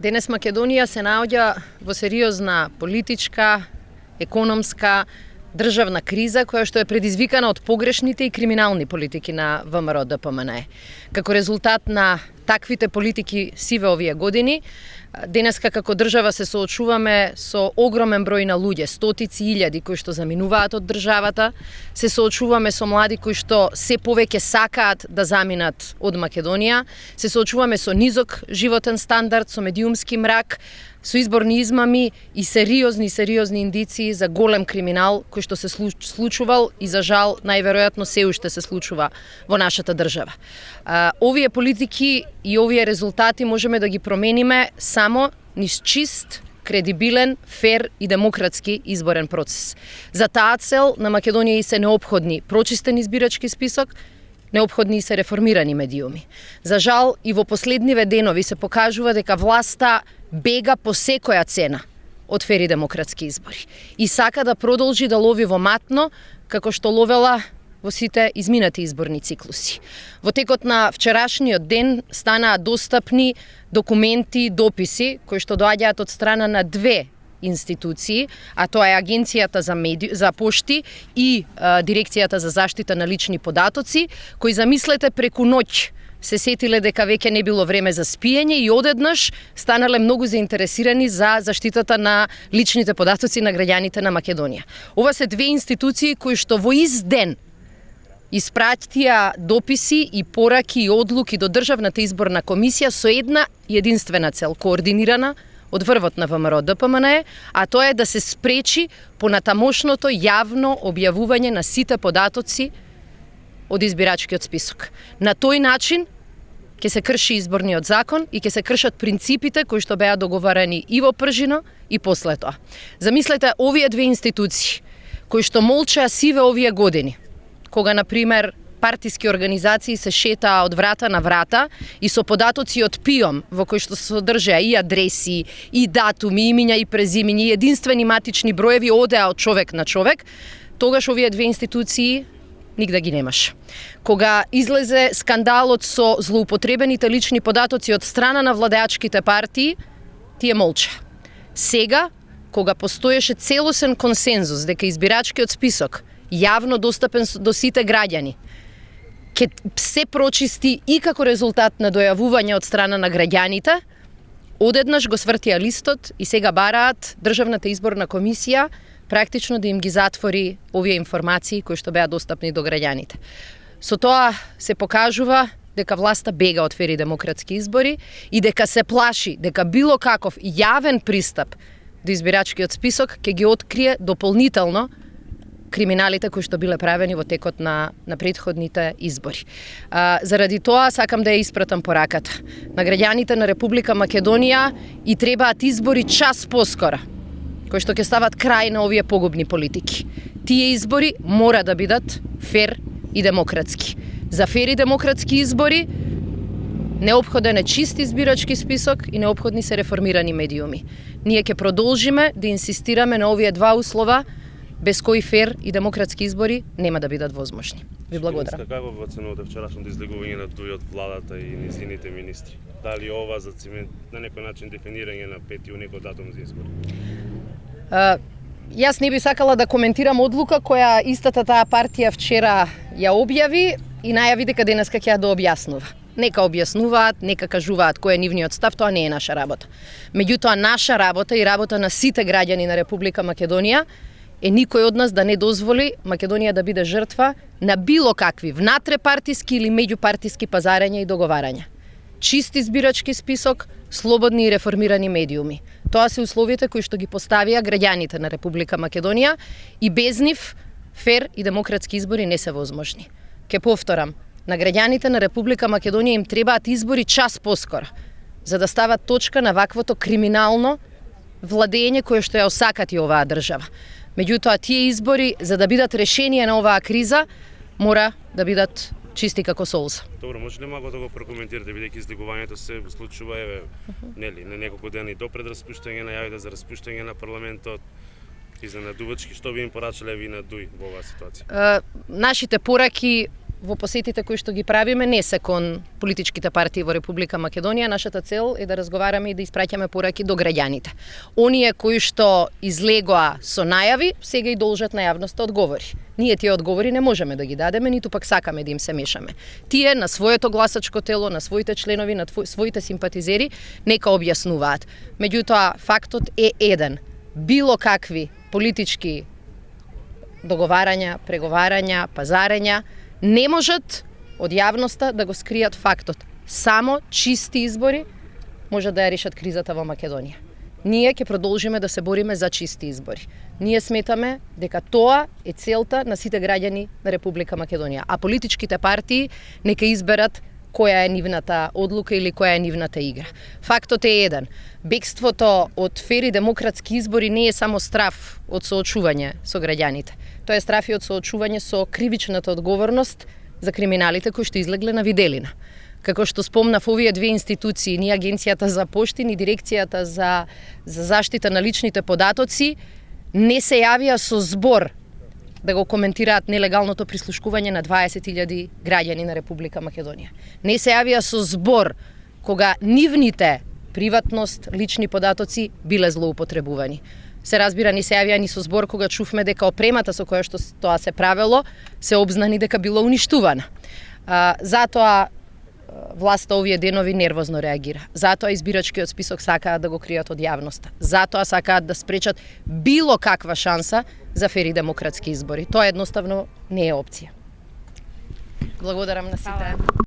Денес Македонија се наоѓа во сериозна политичка, економска, државна криза која што е предизвикана од погрешните и криминални политики на ВМРО ДПМНЕ. Како резултат на таквите политики сиве овие години, денеска како држава се соочуваме со огромен број на луѓе, стотици илјади кои што заминуваат од државата, се соочуваме со млади кои што се повеќе сакаат да заминат од Македонија, се соочуваме со низок животен стандард, со медиумски мрак, со изборни измами и сериозни индиции за голем криминал кој што се случувал и за жал најверојатно се уште се случува во нашата држава. Овие политики и овие резултати можеме да ги промениме само низ чист, кредибилен, фер и демократски изборен процес. За таа цел на Македонија и се неопходни прочистен избирачки список, неопходни се реформирани медиуми. За жал и во последниве денови се покажува дека власта бега по секоја цена од фери демократски избори и сака да продолжи да лови во матно како што ловела во сите изминати изборни циклуси. Во текот на вчерашниот ден станаа достапни документи, дописи кои што доаѓаат од страна на две институции, а тоа е Агенцијата за пошти и Дирекцијата за заштита на лични податоци, кои замислете преку ноќ се сетиле дека веќе не било време за спиење и одеднаш станале многу заинтересирани за заштитата на личните податоци на граѓаните на Македонија. Ова се две институции кои што во ист ден испратија дописи и пораки и одлуки до Државната изборна комисија со една единствена цел, координирана од врвот на ВМРО ДПМНЕ, а тоа е да се спречи понатамошното јавно објавување на сите податоци од избирачкиот список. На тој начин ќе се крши изборниот закон и ќе се кршат принципите кои што беа договарани и во Пржино и после тоа. Замислете овие две институции кои што молчеа сиве овие години, кога на пример партиски организации се шетаа од врата на врата и со податоци од ПИОМ во кои што се содржаа и адреси, и датуми, имиња и презимиња, и единствени матични броеви одеа од човек на човек, тогаш овие две институции нигде ги немаш. Кога излезе скандалот со злоупотребените лични податоци од страна на владеачките партии, тие молча. Сега, кога постоеше целосен консензус дека избирачкиот список јавно достапен до сите граѓани, ќе се прочисти и како резултат на дојавување од страна на граѓаните, одеднаш го свртија листот и сега бараат Државната изборна комисија практично да им ги затвори овие информации кои што беа достапни до граѓаните. Со тоа се покажува дека власта бега од фери демократски избори и дека се плаши дека било каков јавен пристап до избирачкиот список ќе ги открие дополнително криминалите кои што биле правени во текот на претходните избори. Заради тоа сакам да ја испратам пораката на граѓаните на Република Македонија и требаат избори час поскоро, кои што ќе стават крај на овие погубни политики. Тие избори мора да бидат фер и демократски. За фер и демократски избори неопходен е чист избирачки список и неопходни се реформирани медиуми. Ние ќе продолжиме да инсистираме на овие два услова, без кои фер и демократски избори нема да бидат возможни. Ви благодарам. Како го оценувате вчерашното излегување на Дуј од владата и низините министри? Дали ова за на некој начин дефинирање на 5 јуни како датум за избори? Јас не би сакала да коментирам одлука која истата таа партија вчера ја објави и најави дека денеска ќе ја дообјаснува. Нека објаснуваат, нека кажуваат кој е нивниот став, тоа не е наша работа. Меѓутоа, наша работа и работа на сите граѓани на Република Македонија е никој од нас да не дозволи Македонија да биде жртва на било какви внатрепартиски или меѓупартиски пазарења и договарања. Чист избирачки список, слободни и реформирани медиуми. Тоа се условите кои што ги поставија граѓаните на Република Македонија и без нив фер и демократски избори не се возможни. Ке повторам, на граѓаните на Република Македонија им требаат избори час поскоро, за да стават точка на ваквото криминално владење кое што ја осакати оваа држава. Меѓутоа, тие избори, за да бидат решение на оваа криза, мора да бидат чисти како солза. Добро, може ли малку да го прокоментирате, бидејќи излегувањето се случува нели на неколку дена до пред распуштање најавите за распуштање на парламентот, изненадувачки, што би им порачале ви на Дуј во оваа ситуација? Нашите пораки во посетите кои што ги правиме не се кон политичките партии во Република Македонија. Нашата цел е да разговараме и да испраќаме пораки до граѓаните. Оние кои што излегоа со најави, сега и должат на јавноста одговори. Ние тие одговори не можеме да ги дадеме, ниту пак сакаме да им се мешаме. Тие на своето гласачко тело, на своите членови, на своите симпатизери, нека објаснуваат. Меѓутоа, фактот е еден. Било какви политички договарања, преговарања, пазарења не можат од јавноста да го скријат фактот. Само чисти избори може да ја решат кризата во Македонија. Ние ќе продолжиме да се бориме за чисти избори. Ние сметаме дека тоа е целта на сите граѓани на Република Македонија, а политичките партии нека изберат која е нивната одлука или која е нивната игра. Фактот е еден. Бегството од фери демократски избори не е само страф од соочување со граѓаните. Тоа е страф и од соочување со кривичната одговорност за криминалите кои што излегле на виделина. Како што спомнав, овие две институции, ни Агенцијата за пошти, ни Дирекцијата за заштита на личните податоци, не се јавија со збор да го коментираат нелегалното прислушкување на 20.000 граѓани на Република Македонија. Не се јавија со збор кога нивните приватност, лични податоци биле злоупотребувани. Се разбира, не се јавија ни со збор кога чувме дека опремата со која што тоа се правело се обзнани дека било уништувана. Затоа власта овие денови нервозно реагира. Затоа избирачкиот список сакаат да го кријат од јавноста. Затоа сакаат да спречат било каква шанса за фери демократски избори. Тоа едноставно не е опција. Благодарам на сите.